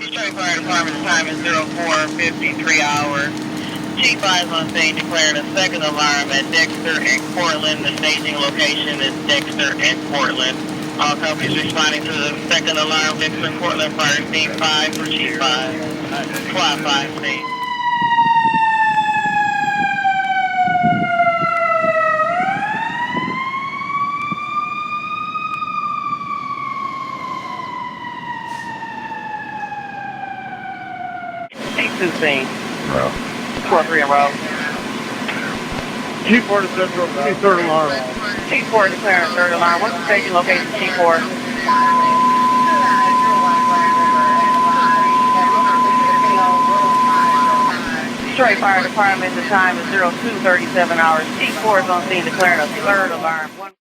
Detroit Fire Department, the time is 04:53 hours. Chief 5 on scene declaring a second alarm at Dexter and Portland. The staging location is Dexter and Portland. All companies responding to the second alarm, Dexter and Portland, fire scene 5 for Chief 5. Squad 5 scene. T2 scene. Row. 4-3 in row. T4 to Central, third alarm. T4 declaring third alarm. What's the staging location, T4? Detroit Fire Department, the time is 02:37 hours. T4 is on scene declaring a third alarm.